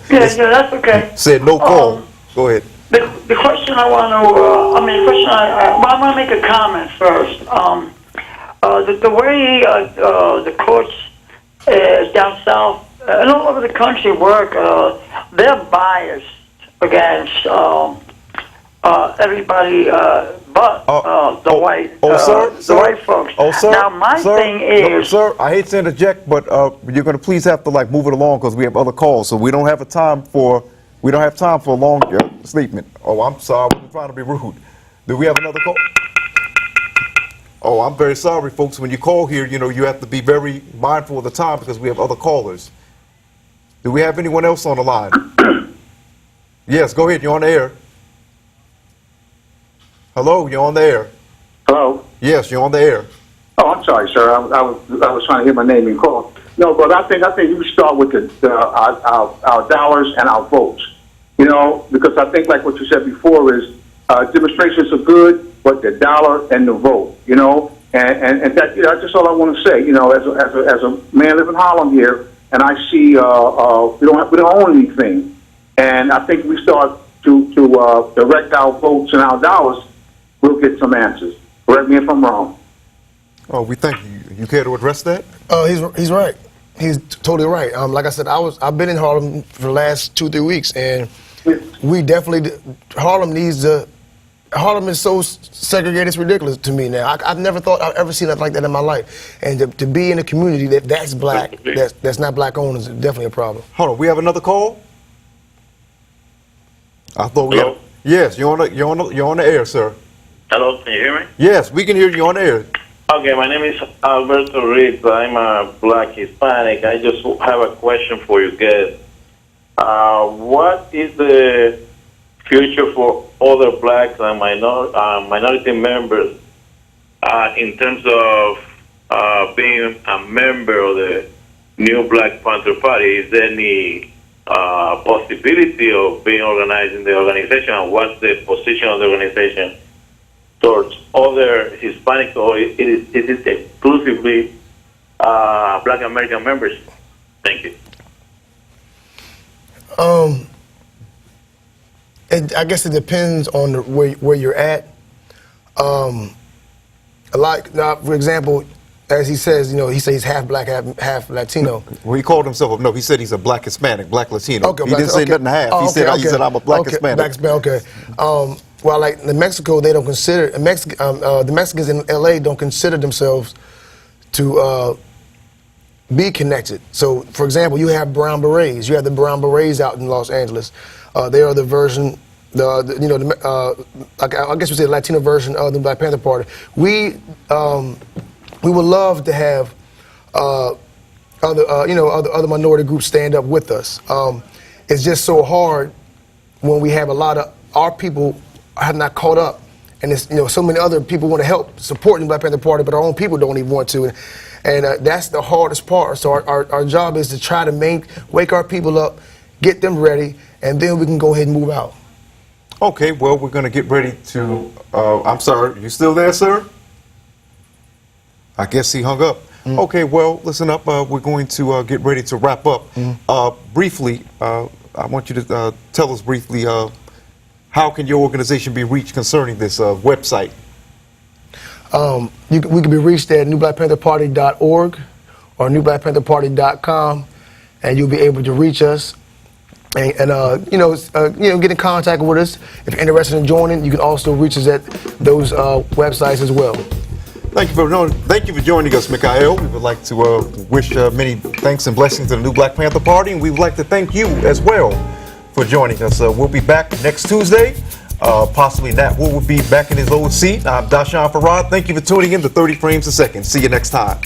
that's okay. Said no call. Go ahead. The question I want to, I want to make a comment first. The way the courts down south and all over the country work, they're biased against everybody but the white white folks. Oh, sir. Now, my thing is... Sir, I hate to interject, but you're going to please have to move it along because we have other calls, so we don't have time for a long statement. Oh, I'm sorry. We're trying to be rude. Do we have another call? Oh, I'm very sorry, folks. When you call here, you have to be very mindful of the time because we have other callers. Do we have anyone else on the line? Yes, go ahead. You're on the air. Hello, you're on the air. Hello? Yes, you're on the air. Oh, I'm sorry, sir. I was trying to hear my name and call. No, but I think you start with our dollars and our votes. Because I think like what you said before is demonstrations are good, but the dollar and the vote. And that that's just all I want to say. As a man living in Harlem here, and I see we don't own anything, and I think we start to direct our votes and our dollars, we'll get some answers. Correct me if I'm wrong. Oh, we thank you. You care to address that? He's right. He's totally right. Like I said, I've been in Harlem for the last 2-3 weeks, and we definitely Harlem is so segregated, it's ridiculous to me now. I've never thought I'd ever seen nothing like that in my life. And to be in a community that's black, that's not black owned, is definitely a problem. Hold on, we have another call? I thought we Hello? had. Yes, you're on the air, sir. Hello, can you hear me? Yes, we can hear you on the air. Okay, my name is Alberto Reed. I'm a black Hispanic. I just have a question for you guys. What is the future for other blacks and minority members in terms of being a member of the new Black Panther Party? Is there any possibility of being organized in the organization, and what's the position of the organization towards other Hispanics, or is it exclusively Black American members? Thank you. I guess it depends on where you're at. Now, for example, as he says, he says he's half black, half Latino. Well, he called himself, no, he said he's a black Hispanic, black Latino. Okay, he didn't say nothing half. Oh, he said I'm a black Hispanic. Black Hispanic, okay. Well, like in Mexico, they don't consider, the Mexicans in LA don't consider themselves to be connected. So, for example, you have Brown Berets. You have the Brown Berets out in Los Angeles. They are the version, I guess we say the Latino version of the Black Panther Party. We would love to have other minority groups stand up with us. It's just so hard when we have a lot of our people have not caught up, and it's, so many other people want to help support the Black Panther Party, but our own people don't even want to, and that's the hardest part. So our job is to try to wake our people up, get them ready, and then we can go ahead and move out. Okay, well, we're going to get ready to, I'm sorry, you still there, sir? I guess he hung up. Okay, well, listen up. We're going to get ready to wrap up. Briefly, I want you to tell us briefly, how can your organization be reached concerning this website? We can be reached at newblackpantherparty.org or newblackpantherparty.com, and you'll be able to reach us and get in contact with us. If you're interested in joining, you can also reach us at those websites as well. Thank you for joining us, Mikhail. We would like to wish many thanks and blessings to the new Black Panther Party, and we would like to thank you as well for joining us. We'll be back next Tuesday. Possibly Nat Wood will be back in his old seat. I'm Doshon Farrad. Thank you for tuning in to 30 Frames a Second. See you next time.